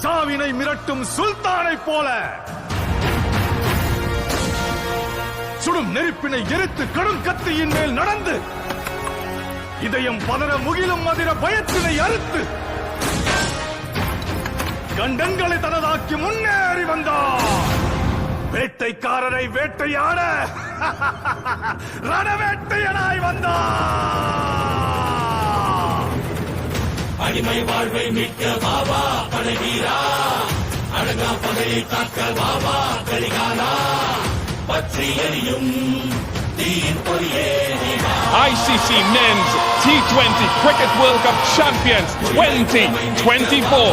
சாவினை மிரட்டும் சுல்தானை போல சுடும் நெருப்பினை எரித்து கடும் கத்தியின் மேல் நடந்து இதயம் பதற முகிலும் மதிர பயத்தினை அறுத்து கண்டங்களை தனதாக்கி முன்னேறி வந்தார். வேட்டைக்காரரை வேட்டையாட ரணவேட்டையனாய் வந்தார். அடிமை வாழ்வை மீட்க பாபா படைவீரா, அழகா பகையை காக்க பாபா கரிகாலா, பற்றி எரியும் தீயின் பொறியே ICC Men's T20 Cricket World Cup Champions 2024.